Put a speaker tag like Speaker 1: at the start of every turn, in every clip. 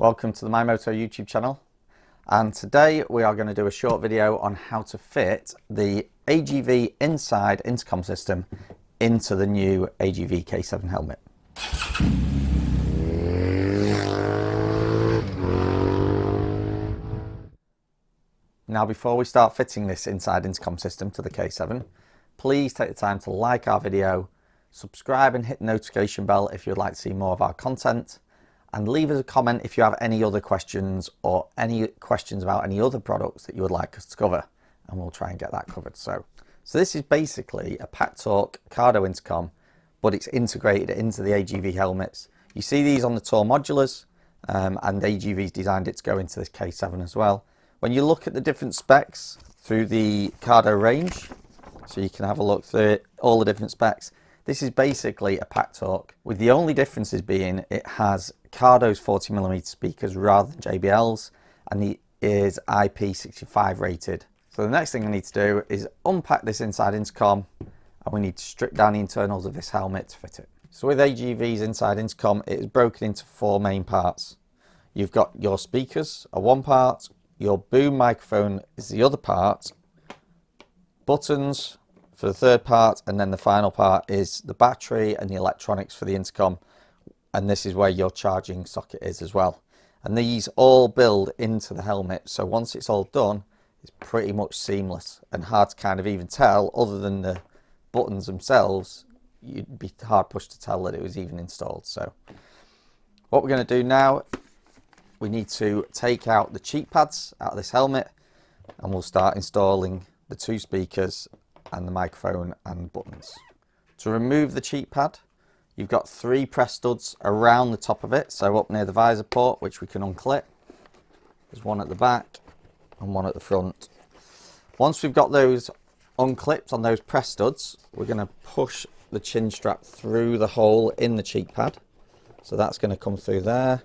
Speaker 1: Welcome to the MyMoto YouTube channel, and today we are going to do a short video on how to fit the AGV Insyde Intercom system into the new AGV K7 helmet. Now before we start fitting this Insyde Intercom system to the K7, please take the time to like our video, subscribe and hit the notification bell if you'd like to see more of our content, and leave us a comment if you have any other questions or any questions about any other products that you would like us to cover, and we'll try and get that covered. So this is basically a Pack-Talk Cardo intercom, but it's integrated into the AGV helmets. You see these on the Tour Modulars, and AGV's designed it to go into this K7 as well. When you look at the different specs through the Cardo range, so you can have a look through it, all the different specs, this is basically a Pack-Talk, with the only differences being it has Cardo's 40mm speakers rather than JBL's, and it is IP65 rated. So the next thing I need to do is unpack this Insyde intercom, and we need to strip down the internals of this helmet to fit it. So with AGV's Insyde intercom, it is broken into four main parts. You've got your speakers are one part, your boom microphone is the other part, buttons for the third part, and then the final part is the battery and the electronics for the intercom, and this is where your charging socket is as well. And these all build into the helmet, so once it's all done, it's pretty much seamless and hard to kind of even tell. Other than the buttons themselves, you'd be hard pushed to tell that it was even installed. So what we're going to do now, we need to take out the cheek pads out of this helmet, and we'll start installing the two speakers and the microphone and buttons. To remove the cheek pad, you've got three press studs around the top of it, so up near the visor port, which we can unclip. There's one at the back and one at the front. Once we've got those unclipped on those press studs, we're going to push the chin strap through the hole in the cheek pad. So that's going to come through there.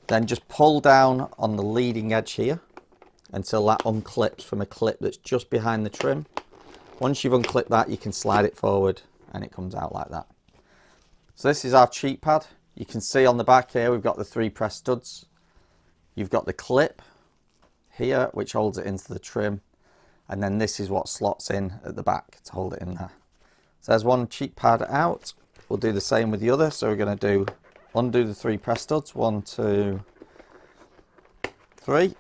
Speaker 1: Then just pull down on the leading edge here until that unclips from a clip that's just behind the trim. Once you've unclipped that, you can slide it forward and it comes out like that. So this is our cheek pad. You can see on the back here we've got the three press studs. You've got the clip here which holds it into the trim, and then this is what slots in at the back to hold it in there. So there's one cheek pad out. We'll do the same with the other. So we're going to undo the three press studs, 1, 2, 3.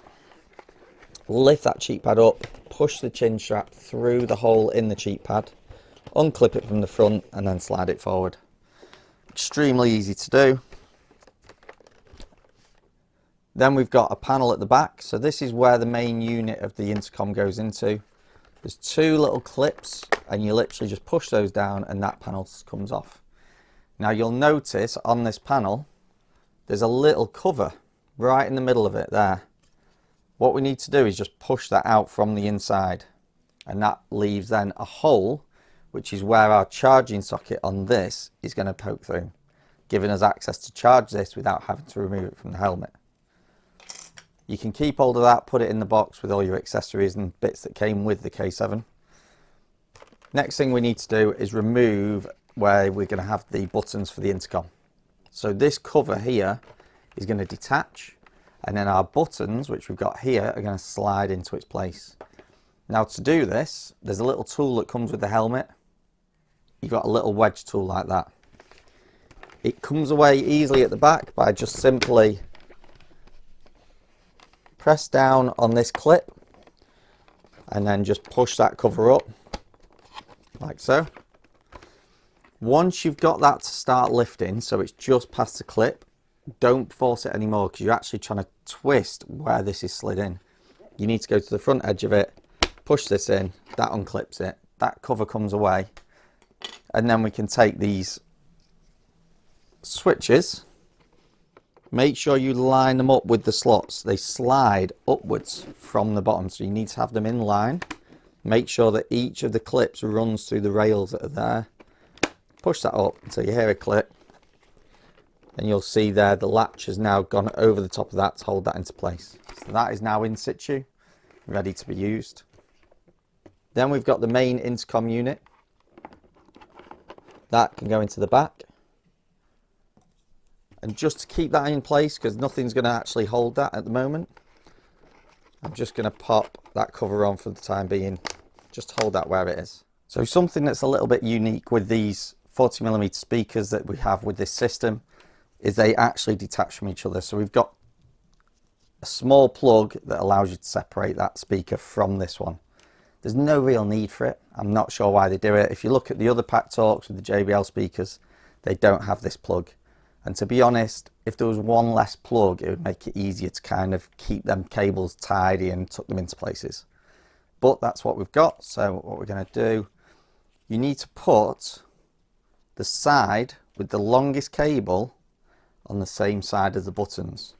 Speaker 1: Lift that cheek pad up, push the chin strap through the hole in the cheek pad, unclip it from the front, and then slide it forward. Extremely easy to do. Then we've got a panel at the back, so this is where the main unit of the intercom goes into. There's two little clips, and you literally just push those down and that panel comes off. Now you'll notice on this panel there's a little cover right in the middle of it there. What we need to do is just push that out from the inside, and that leaves then a hole, which is where our charging socket on this is going to poke through, giving us access to charge this without having to remove it from the helmet. You can keep hold of that, put it in the box with all your accessories and bits that came with the K7. Next thing we need to do is remove where we're going to have the buttons for the intercom. So this cover here is going to detach, and then our buttons, which we've got here, are going to slide into its place. Now to do this, there's a little tool that comes with the helmet. You've got a little wedge tool like that. It comes away easily at the back by just simply press down on this clip and then just push that cover up like so. Once you've got that to start lifting, so it's just past the clip, don't force it anymore because you're actually trying to twist where this is slid in. You need to go to the front edge of it, push this in, that unclips it, that cover comes away, and then we can take these switches. Make sure you line them up with the slots. They slide upwards from the bottom, so you need to have them in line. Make sure that each of the clips runs through the rails that are there. Push that up until you hear a clip, and you'll see there the latch has now gone over the top of that to hold that into place. So that is now in situ, ready to be used. Then we've got the main intercom unit. That can go into the back. And just to keep that in place, because nothing's going to actually hold that at the moment, I'm just going to pop that cover on for the time being. Just hold that where it is. So something that's a little bit unique with these 40mm speakers that we have with this system is they actually detach from each other. So we've got a small plug that allows you to separate that speaker from this one. There's no real need for it. I'm not sure why they do it. If you look at the other Pack Talks with the JBL speakers, they don't have this plug. And to be honest, if there was one less plug, it would make it easier to kind of keep them cables tidy and tuck them into places. But that's what we've got. So what we're going to do, you need to put the side with the longest cable on the same side as the buttons.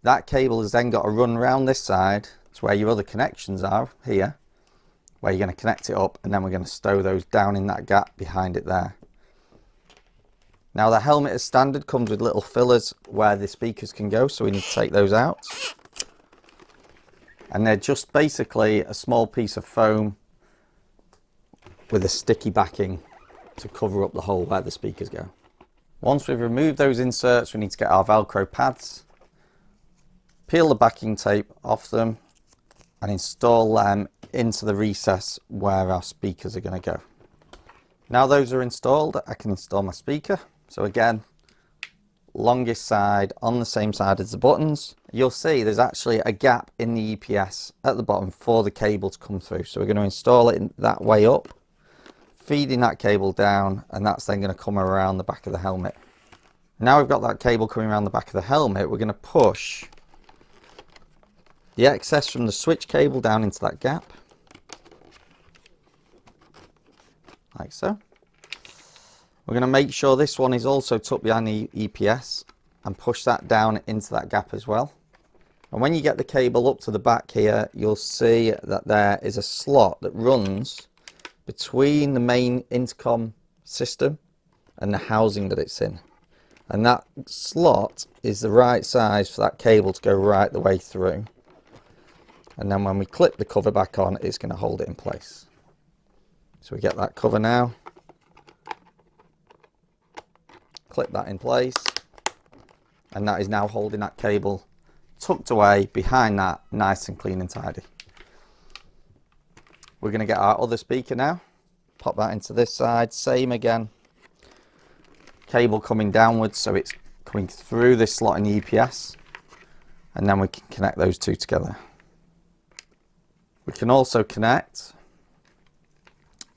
Speaker 1: That cable has then got to run around this side to where your other connections are here, where you're going to connect it up, and then we're going to stow those down in that gap behind it there. Now the helmet as standard comes with little fillers where the speakers can go, so we need to take those out. And they're just basically a small piece of foam with a sticky backing to cover up the hole where the speakers go. Once we've removed those inserts, we need to get our Velcro pads, peel the backing tape off them, and install them into the recess where our speakers are going to go. Now those are installed, I can install my speaker. So again, longest side on the same side as the buttons. You'll see there's actually a gap in the EPS at the bottom for the cable to come through. So we're going to install it in that way up, feeding that cable down, and that's then going to come around the back of the helmet. Now we've got that cable coming around the back of the helmet, we're going to push the excess from the switch cable down into that gap, like so. We're going to make sure this one is also tucked behind the EPS and push that down into that gap as well. And when you get the cable up to the back here, you'll see that there is a slot that runs between the main intercom system and the housing that it's in. And that slot is the right size for that cable to go right the way through. And then when we clip the cover back on, it's going to hold it in place. So we get that cover now. Clip that in place, and that is now holding that cable tucked away behind that, nice and clean and tidy. We're going to get our other speaker now, pop that into this side, same again, cable coming downwards so it's coming through this slot in the EPS, and then we can connect those two together. We can also connect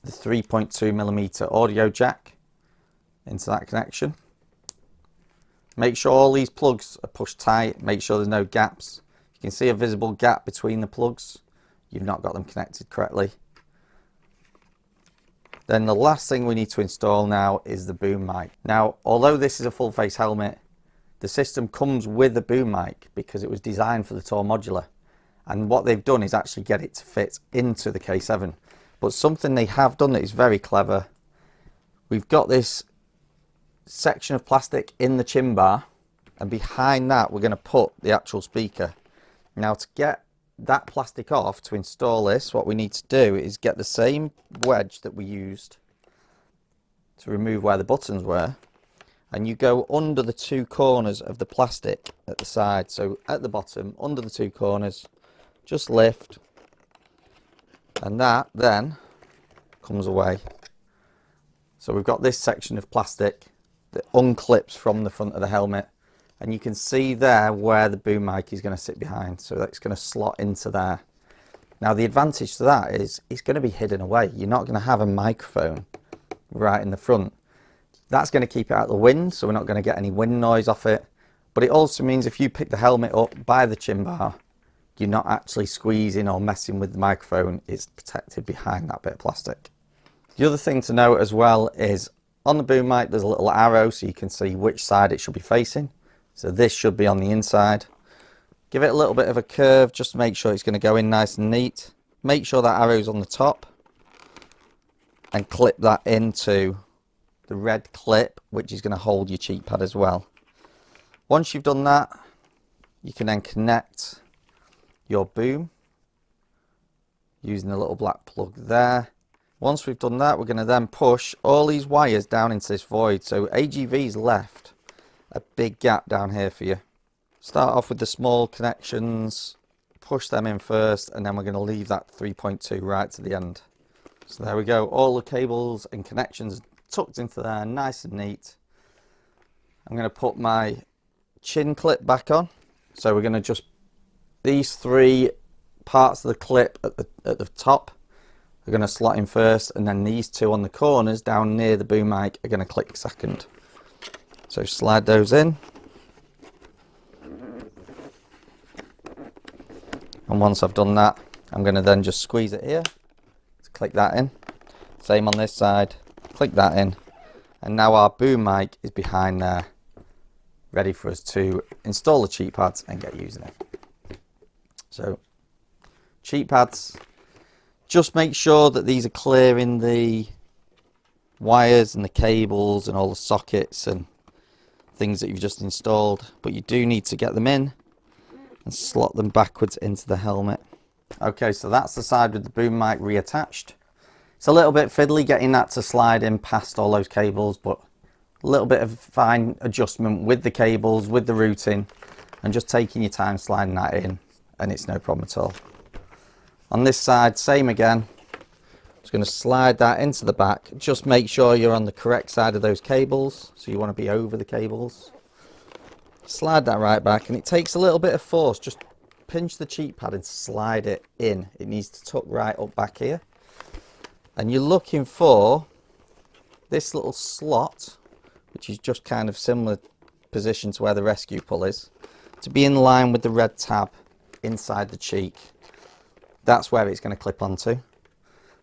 Speaker 1: the 3.2mm audio jack into that connection. Make sure all these plugs are pushed tight, make sure there's no gaps. You can see a visible gap between the plugs. You've not got them connected correctly. Then the last thing we need to install now is the boom mic. Now, although this is a full face helmet, the system comes with a boom mic because it was designed for the Tour Modular. And what they've done is actually get it to fit into the K7. But something they have done that is very clever, we've got this section of plastic in the chin bar, and behind that we're going to put the actual speaker. Now to get that plastic off, to install this, what we need to do is get the same wedge that we used to remove where the buttons were, and you go under the two corners of the plastic at the side. So at the bottom, under the two corners, just lift, and that then comes away. So we've got this section of plastic that unclips from the front of the helmet, and you can see there where the boom mic is going to sit behind, so that's going to slot into there. Now the advantage to that is it's going to be hidden away. You're not going to have a microphone right in the front. That's going to keep it out of the wind, so we're not going to get any wind noise off it, but it also means if you pick the helmet up by the chin bar, you're not actually squeezing or messing with the microphone. It's protected behind that bit of plastic. The other thing to note as well is on the boom mic there's a little arrow so you can see which side it should be facing. So this should be on the inside. Give it a little bit of a curve just to make sure it's going to go in nice and neat. Make sure that arrow's on the top and clip that into the red clip, which is going to hold your cheek pad as well. Once you've done that, you can then connect your boom using the little black plug there. Once we've done that, we're going to then push all these wires down into this void. So AGV's left a big gap down here for you. Start off with the small connections, push them in first, and then we're going to leave that 3.2 right to the end. So there we go, all the cables and connections tucked into there, nice and neat. I'm going to put my chin clip back on. So we're going to just, these three parts of the clip at the top are going to slot in first, and then these two on the corners down near the boom mic are going to click second. So slide those in. And once I've done that, I'm going to then just squeeze it here to click that in. Same on this side, click that in. And now our boom mic is behind there, ready for us to install the cheek pads and get using it. So cheek pads, just make sure that these are clearing the wires and the cables and all the sockets and things that you've just installed, but you do need to get them in and slot them backwards into the helmet. Okay, so that's the side with the boom mic reattached. It's a little bit fiddly getting that to slide in past all those cables, but a little bit of fine adjustment with the cables, with the routing, and just taking your time sliding that in, and it's no problem at all. On this side, same again. Just going to slide that into the back. Just make sure you're on the correct side of those cables, so you want to be over the cables. Slide that right back, and it takes a little bit of force. Just pinch the cheek pad and slide it in. It needs to tuck right up back here. And you're looking for this little slot, which is just kind of similar position to where the rescue pull is, to be in line with the red tab inside the cheek. That's where it's going to clip onto.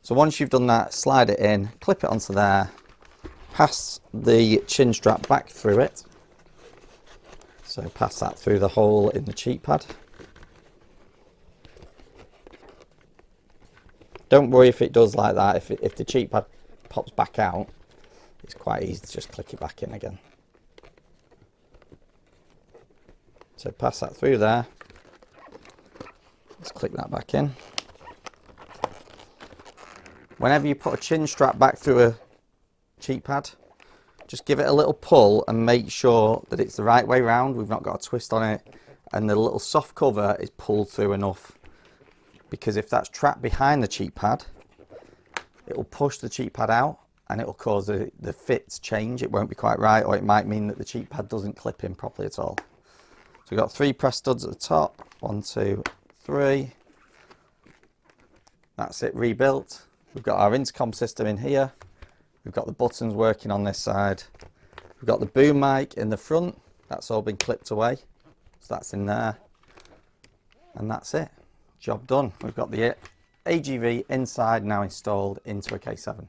Speaker 1: So once you've done that, slide it in, clip it onto there, pass the chin strap back through it. So pass that through the hole in the cheek pad. Don't worry if it does like that. If the cheek pad pops back out, it's quite easy to just click it back in again. So pass that through there. Let's click that back in. Whenever you put a chin strap back through a cheek pad, just give it a little pull and make sure that it's the right way round. We've not got a twist on it, and the little soft cover is pulled through enough, because if that's trapped behind the cheek pad, it will push the cheek pad out and it will cause the fit to change. It won't be quite right, or it might mean that the cheek pad doesn't clip in properly at all. So we've got 3 press studs at the top. 1, 2, 3. That's it, rebuilt. We've got our intercom system in here. We've got the buttons working on this side. We've got the boom mic in the front. That's all been clipped away. So that's in there. And that's it. Job done. We've got the AGV Insyde now installed into a K7.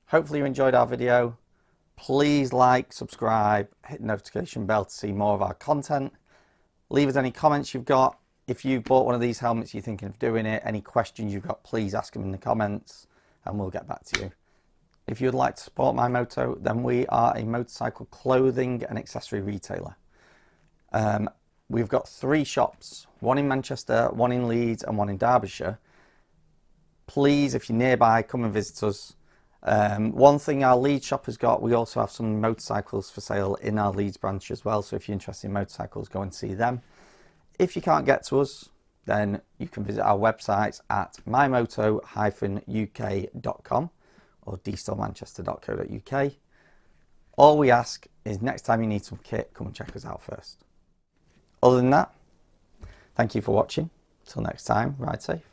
Speaker 1: Hopefully you enjoyed our video. Please like, subscribe, hit the notification bell to see more of our content. Leave us any comments you've got. If you've bought one of these helmets, you're thinking of doing it, any questions you've got, please ask them in the comments and we'll get back to you. If you'd like to support MyMoto, then we are a motorcycle clothing and accessory retailer. We've got 3 shops, one in Manchester, one in Leeds and one in Derbyshire. Please, if you're nearby, come and visit us. One thing our Leeds shop has got, we also have some motorcycles for sale in our Leeds branch as well. So if you're interested in motorcycles, go and see them. If you can't get to us, then you can visit our websites at mymoto-uk.com or dstoremanchester.co.uk. All we ask is next time you need some kit, come and check us out first. Other than that, thank you for watching. Till next time, ride safe.